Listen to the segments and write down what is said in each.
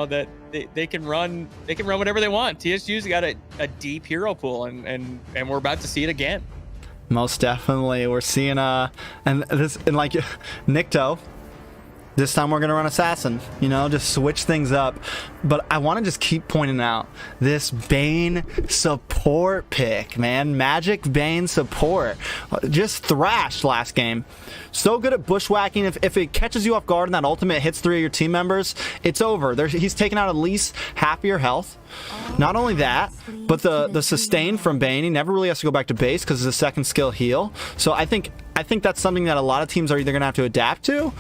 that they can run whatever they want. TSU's got a deep hero pool, and we're about to see it again. Most definitely. We're seeing like Nikto. This time we're going to run Assassin, you know, just switch things up. But I want to just keep pointing out this Bane support pick, man. Magic Bane support. Just thrashed last game. So good at bushwhacking. If it catches you off guard and that ultimate hits 3 of your team members, it's over. He's taken out at least half of your health. Not only that, but the sustain from Bane, he never really has to go back to base because it's a second skill heal. So I think that's something that a lot of teams are either going to have to adapt to,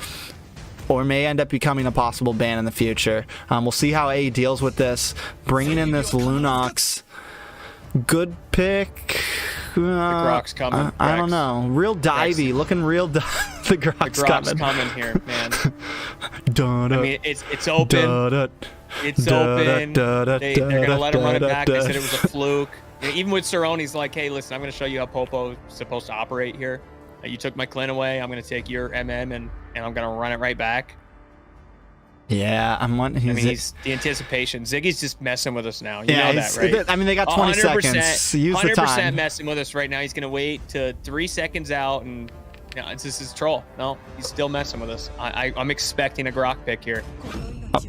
or may end up becoming a possible ban in the future. We'll see how AE deals with this. Bringing in this Lunox. Good pick. The Grok's coming. I don't know. Real divey. Looking real the Grok's coming here, man. I mean, it's open. It's open. They're going to let him run it back. They said it was a fluke. You know, even with Cerrone, he's like, hey, listen, I'm going to show you how Popo's supposed to operate here. You took my Clint away. I'm going to take your MM and I'm going to run it right back. Yeah, he's the anticipation. Ziggy's just messing with us now. You know that, right? I mean, they got 20 seconds. Use the time. 100% messing with us right now. He's going to wait to 3 seconds out, and it's just his troll. No, he's still messing with us. I'm expecting a Grok pick here.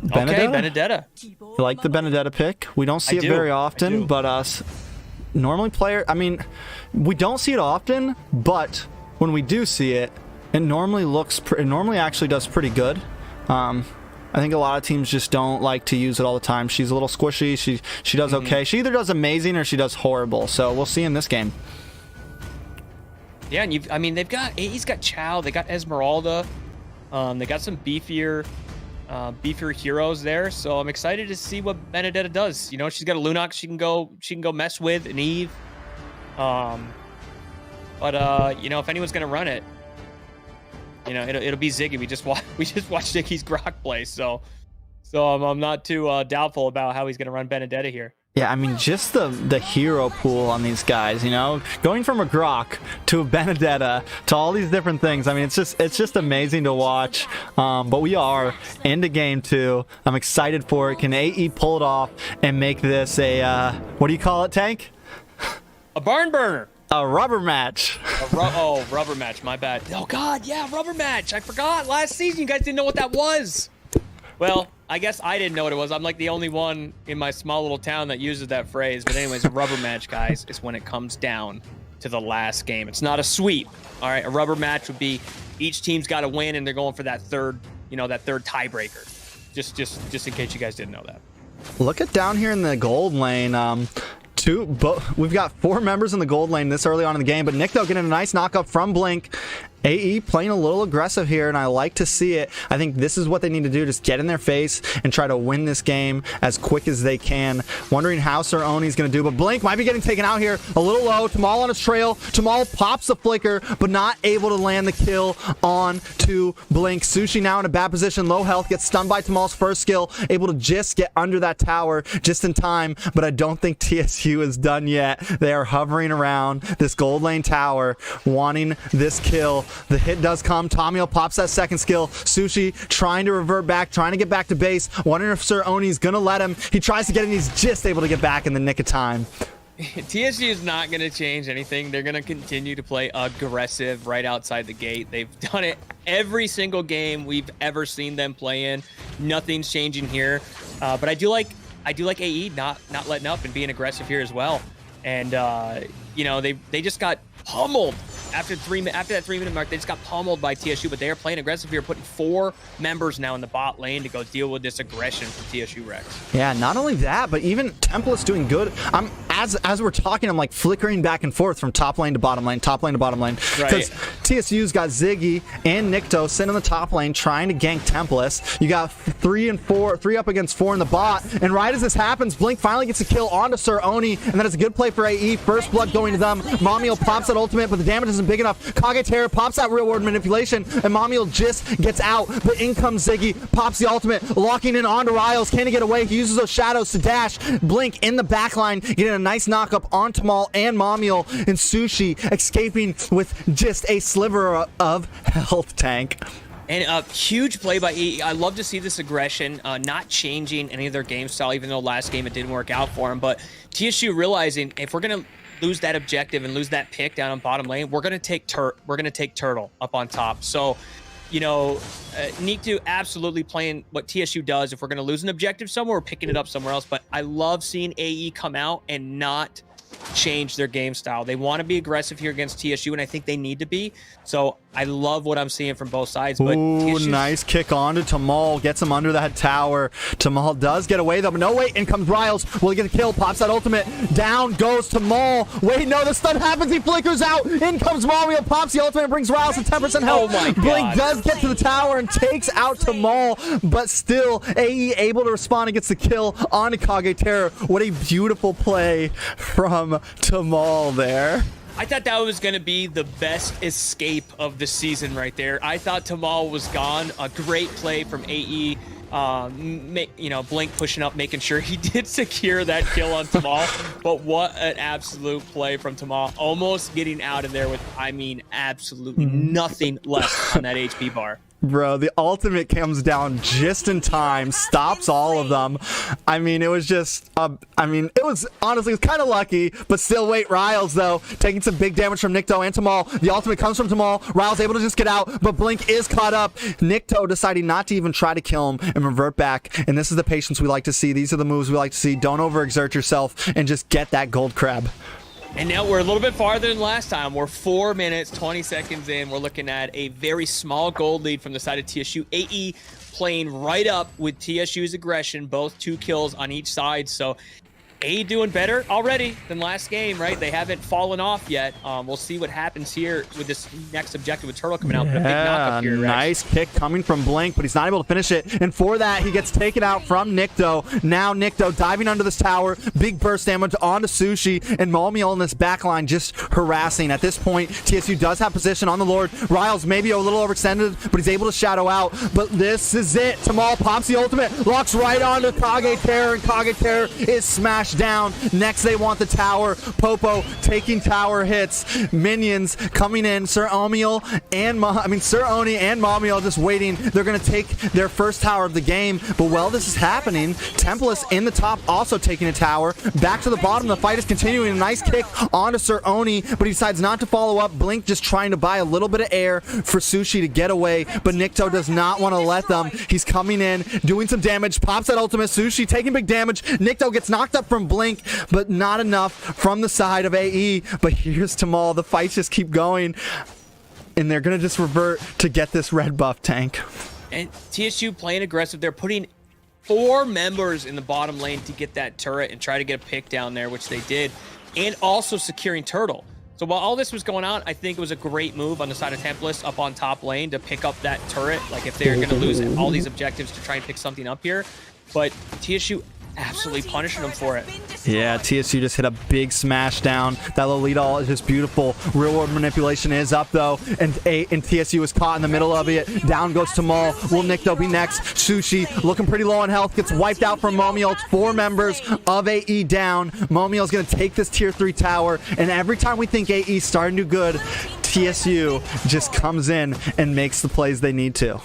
Benedetta? Okay, Benedetta. You like the Benedetta pick? We don't see it very often, but normally we don't see it often, but when we do see it, it normally actually does pretty good. I think a lot of teams just don't like to use it all the time. She's a little squishy. She does okay. She either does amazing or she does horrible. So we'll see in this game. Yeah, and he's got Chow. They got Esmeralda. They got some beefier heroes there. So I'm excited to see what Benedetta does. You know, she's got a Lunox she can go mess with, an Eve. But you know, if anyone's gonna run it, you know, it'll be Ziggy. We just watched Ziggy's Grok play, so I'm not too doubtful about how he's gonna run Benedetta here. Yeah, I mean, just the hero pool on these guys, you know, going from a Grok to a Benedetta to all these different things. I mean, it's just amazing to watch. But we are into game 2. I'm excited for it. Can AE pull it off and make this a what do you call it, Tank? A barn burner. A rubber match. Rubber match. My bad. Oh, God. Yeah, rubber match. I forgot. Last season, you guys didn't know what that was. Well, I guess I didn't know what it was. I'm like the only one in my small little town that uses that phrase. But anyways, a rubber match, guys, is when it comes down to the last game. It's not a sweep. All right, a rubber match would be each team's got to win, and they're going for that third tiebreaker. Just in case you guys didn't know that. Look at down here in the gold lane. We've got 4 members in the gold lane this early on in the game, but Nikto getting a nice knock up from Blink. AE playing a little aggressive here, and I like to see it. I think this is what they need to do, just get in their face and try to win this game as quick as they can. Wondering how Cerrone's going to do, but Blink might be getting taken out here a little low. Tamal on his trail. Tamal pops the flicker, but not able to land the kill on to Blink. Sushi now in a bad position, low health, gets stunned by Tamal's first skill, able to just get under that tower just in time, but I don't think TSU is done yet. They are hovering around this gold lane tower, wanting this kill. The hit does come. Tomio pops that second skill. Sushi trying to revert back, trying to get back to base. Wondering if Cerrone's going to let him. He tries to get in. He's just able to get back in the nick of time. TSU is not going to change anything. They're going to continue to play aggressive right outside the gate. They've done it every single game we've ever seen them play in. Nothing's changing here. But I do like AE not letting up and being aggressive here as well. And you know, they just got pummeled after that 3-minute mark. They just got pummeled by TSU, but they are playing aggressive here, putting 4 members now in the bot lane to go deal with this aggression from TSU Rex. Yeah, not only that, but even Temple's doing good. As we're talking, I'm like flickering back and forth from top lane to bottom lane, top lane to bottom lane, because TSU's got Ziggy and Nikto sitting in the top lane trying to gank Templess. You got 3 up against 4 in the bot, and right as this happens, Blink finally gets a kill onto Cerrone, and that is a good play for AE. First blood going to them. Mamiel pops that ultimate, but the damage isn't big enough. Kage Terror pops that real world manipulation, and Mamiel just gets out, but in comes Ziggy, pops the ultimate, locking in onto Riles. Can he get away? He uses those shadows to dash. Blink in the backline, getting a nice knock up on Tamal and Mamiel, and Sushi escaping with just a sliver of health. Tank. And a huge play by AE. I love to see this aggression, not changing any of their game style, even though last game it didn't work out for them. But TSU realizing if we're going to lose that objective and lose that pick down on bottom lane, we're going to take Turtle up on top. So, you know, Nikto absolutely playing what TSU does. If we're going to lose an objective somewhere, we're picking it up somewhere else. But I love seeing AE come out and not change their game style. They want to be aggressive here against TSU, and I think they need to be. So I love what I'm seeing from both sides. But ooh, nice kick on to Tamal. Gets him under that tower. Tamal does get away, though. But no, wait. In comes Riles. Will he get a kill? Pops that ultimate. Down goes Tamal. Wait, no. The stun happens. He flickers out. In comes Mario. Pops the ultimate. Brings Riles to 10% health. Oh, my God. Blink does get to the tower and takes out Tamal. But still, AE able to respond and gets the kill on Kage Terror. What a beautiful play from Tamal there. I thought that was going to be the best escape of the season right there. I thought Tamal was gone. A great play from AE. You know, Blink pushing up, making sure he did secure that kill on Tamal. But what an absolute play from Tamal. Almost getting out of there with, I mean, absolutely nothing left on that HP bar. Bro, the ultimate comes down just in time, stops all of them. I mean, it was just, it was honestly kind of lucky, but still, wait, Riles, though, taking some big damage from Nikto and Tamal. The ultimate comes from Tamal. Riles able to just get out, but Blink is caught up. Nikto deciding not to even try to kill him and revert back, and this is the patience we like to see. These are the moves we like to see. Don't overexert yourself and just get that gold crab. And now we're a little bit farther than last time. We're 4 minutes, 20 seconds in. We're looking at a very small gold lead from the side of TSU. AE playing right up with TSU's aggression, both 2 kills on each side. So AE doing better already than last game, right? They haven't fallen off yet. We'll see what happens here with this next objective with Turtle coming out. But a big knockup here, Rex. Nice kick coming from Blink, but he's not able to finish it. And for that, he gets taken out from Nikto. Now Nikto diving under this tower. Big burst damage onto Sushi. And Malmiel in this backline just harassing. At this point, TSU does have position on the Lord. Riles maybe a little overextended, but he's able to shadow out. But this is it. Tamal pops the ultimate, locks right onto Kage Terror, and Kage Terror is smashed down. Next, they want the tower. Popo taking tower hits. Minions coming in. Sir Oni and Mamiel just waiting. They're going to take their first tower of the game. But while this is happening, Tempest in the top also taking a tower. Back to the bottom. The fight is continuing. A nice kick onto Sir Oni, but he decides not to follow up. Blink just trying to buy a little bit of air for Sushi to get away, but Nikto does not want to let them. He's coming in, doing some damage. Pops that ultimate. Sushi taking big damage. Nikto gets knocked up from Blink, but not enough from the side of AE. But here's Tamal. The fights just keep going, and they're going to just revert to get this red buff tank. And TSU playing aggressive. They're putting 4 members in the bottom lane to get that turret and try to get a pick down there, which they did, and also securing Turtle. So while all this was going on, I think it was a great move on the side of Tempest up on top lane to pick up that turret. Like, if they're going to lose all these objectives to try and pick something up here. But TSU absolutely punishing them for it. Yeah, TSU just hit a big smash down. That Lolita is just beautiful. Real world manipulation is up, though, and TSU is caught in the middle of it. Down goes Tamal. Will Nikto be next? Sushi looking pretty low on health, gets wiped out from Momiel. It's 4 members of AE down. Momiel's going to take this tier 3 tower, and every time we think AE's starting to do good, TSU just comes in and makes the plays they need to.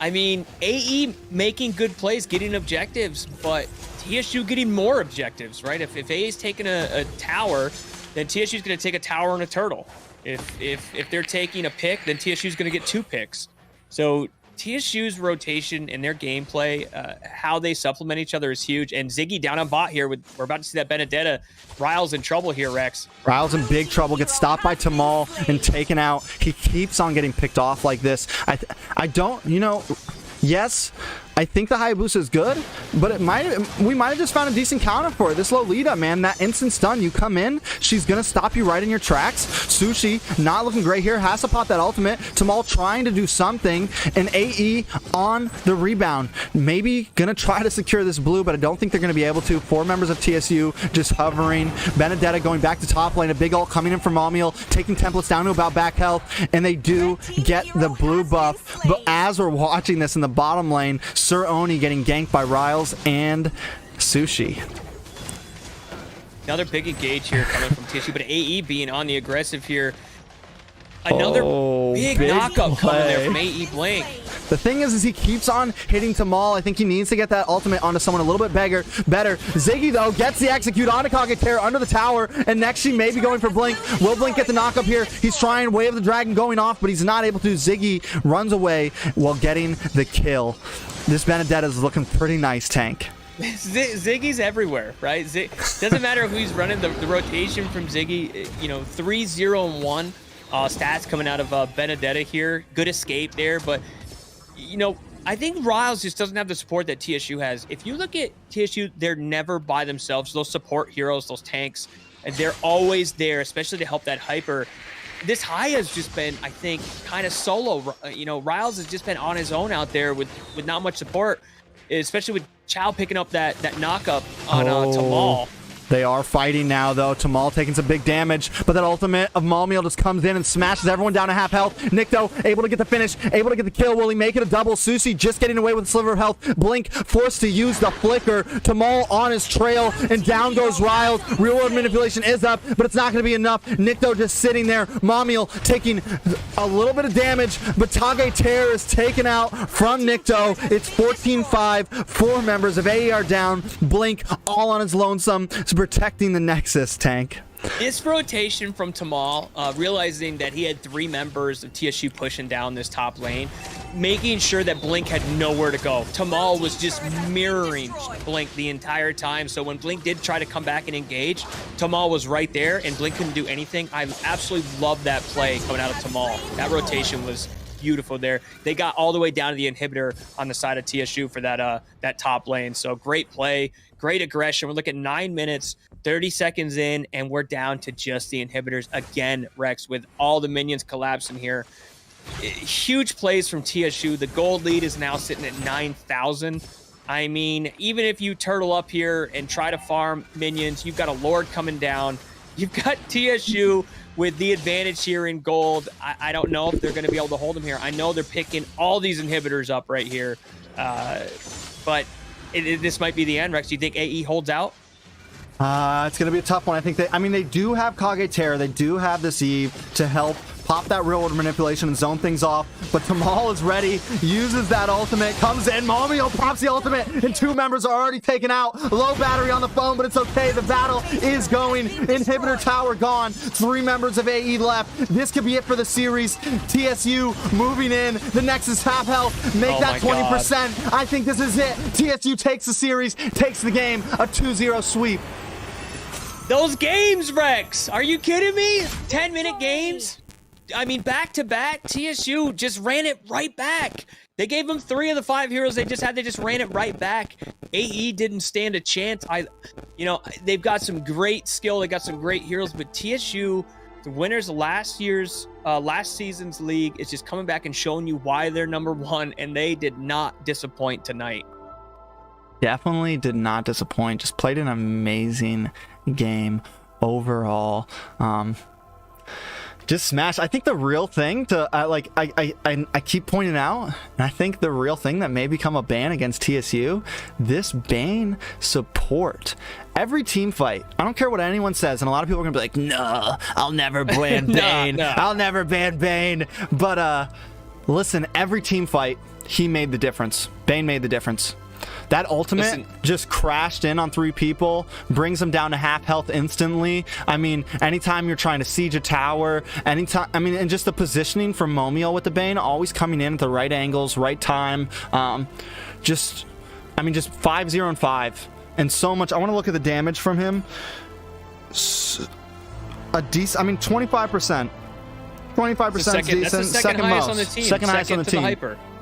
I mean, AE making good plays, getting objectives, but TSU getting more objectives, right? If AE's taking a tower, then TSU's going to take a tower and a turtle. If they're taking a pick, then TSU's going to get 2 picks. So TSU's rotation and their gameplay, how they supplement each other is huge. And Ziggy down on bot here. We're about to see that Benedetta. Riles in trouble here, Rex. Riles in big trouble. Gets stopped by Tamal and taken out. He keeps on getting picked off like this. I don't, yes, I think the Hayabusa is good, but we might have just found a decent counter for it. This Lolita, man, that instant stun, you come in, she's going to stop you right in your tracks. Sushi, not looking great here, has to pop that ultimate. Tamal trying to do something, and AE on the rebound. Maybe going to try to secure this blue, but I don't think they're going to be able to. 4 members of TSU just hovering. Benedetta going back to top lane, a big ult coming in from Mamiel, taking templates down to about back health, and they do get the blue buff. But as we're watching this in the bottom lane, Sir Oni getting ganked by Riles and Sushi. Another big engage here coming from TSU, but AE being on the aggressive here. Another big knockup coming there from AE Blink. The thing is he keeps on hitting Tamal. I think he needs to get that ultimate onto someone a little bit better. Ziggy, though, gets the execute onto Kageterra under the tower, and next she may be going for Blink. Will Blink get the knock up here? He's trying Way of the Dragon going off, but he's not able to. Ziggy runs away while getting the kill. This Benedetta is looking pretty nice, Tank. Ziggy's everywhere, right? Doesn't matter who he's running. The rotation from Ziggy, you know, 3-0-1 stats coming out of Benedetta here. Good escape there, but you know, I think Riles just doesn't have the support that TSU has. If you look at TSU, they're never by themselves. Those support heroes, those tanks, and they're always there, especially to help that hyper. This high has just been, I think, kind of solo. You know, Riles has just been on his own out there with not much support, especially with Chow picking up that knock-up on Tamal. They are fighting now, though. Tamal taking some big damage, but that ultimate of Malmiel just comes in and smashes everyone down to half health. Nikto able to get the finish, able to get the kill. Will he make it a double? Susi just getting away with a sliver of health. Blink forced to use the flicker. Tamal on his trail, and down goes Riles. Real world manipulation is up, but it's not going to be enough. Nikto just sitting there. Malmiel taking a little bit of damage, but Kageterra is taken out from Nikto. It's 14-5. 4 members of AE are down. Blink all on his lonesome. Protecting the Nexus, Tank. This rotation from Tamal, realizing that he had 3 members of TSU pushing down this top lane, making sure that Blink had nowhere to go. Tamal was just mirroring Blink the entire time, so when Blink did try to come back and engage, Tamal was right there, and Blink couldn't do anything. I absolutely love that play coming out of Tamal. That rotation was beautiful there. They got all the way down to the inhibitor on the side of TSU for that top lane, so great play. Great aggression. We're looking at 9 minutes, 30 seconds in, and we're down to just the inhibitors again, Rex, with all the minions collapsing here. Huge plays from TSU. The gold lead is now sitting at 9,000. I mean, even if you turtle up here and try to farm minions, you've got a Lord coming down. You've got TSU with the advantage here in gold. I don't know if they're going to be able to hold them here. I know they're picking all these inhibitors up right here, but this might be the end, Rex. Do you think AE holds out? It's going to be a tough one. I think they do have Kageterra. They do have this Eve to help pop that real world manipulation and zone things off. But Tamal is ready, uses that ultimate, comes in. Malmiel pops the ultimate, and 2 members are already taken out. Low battery on the phone, but it's okay. The battle is going. Inhibitor tower gone. 3 members of AE left. This could be it for the series. TSU moving in. The Nexus half health. Make that 20%. God. I think this is it. TSU takes the series, takes the game. A 2-0 sweep. Those games, Rex. Are you kidding me? 10-minute games? I mean, back-to-back, TSU just ran it right back. They gave them 3 of the 5 heroes they just had. They just ran it right back. AE didn't stand a chance. You know, they've got some great skill. They got some great heroes, but TSU, the winners of last season's league, is just coming back and showing you why they're #1, and they did not disappoint tonight. Definitely did not disappoint. Just played an amazing game overall. Just smashed. I think the real thing to I keep pointing out, and I think the real thing that may become a ban against TSU, this Bane support. Every team fight, I don't care what anyone says, and a lot of people are gonna be like, no, I'll never ban Bane. No. I'll never ban Bane. But listen, every team fight, he made the difference. Bane made the difference. That ultimate just crashed in on 3 people, brings them down to half health instantly. I mean, anytime you're trying to siege a tower, anytime, I mean, and just the positioning from Malmiel with the Bane, always coming in at the right angles, right time. Just 5-0 and 5, and so much. I want to look at the damage from him. A decent, I mean, 25%. 25% decent. That's the second highest most. on the team. Second highest on the team.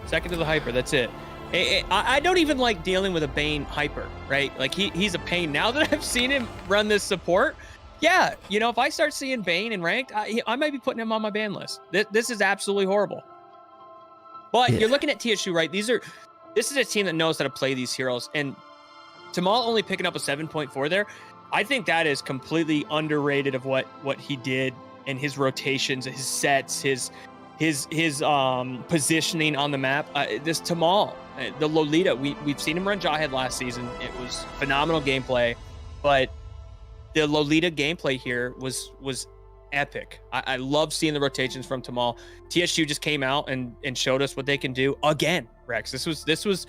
Second to the hyper. That's it. I don't even like dealing with a Bane hyper, right? Like he's a pain. Now that I've seen him run this support, yeah, you know, if I start seeing Bane in ranked, I might be putting him on my ban list. This is absolutely horrible. But you're looking at TSU, right? This is a team that knows how to play these heroes, and Tamal only picking up a 7.4 there. I think that is completely underrated of what he did and his rotations, his sets, his positioning on the map. This Tamal, the Lolita, we've seen him run Jawhead last season. It was phenomenal gameplay, but the Lolita gameplay here was epic. I love seeing the rotations from Tamal. TSU just came out and showed us what they can do again, Rex. This was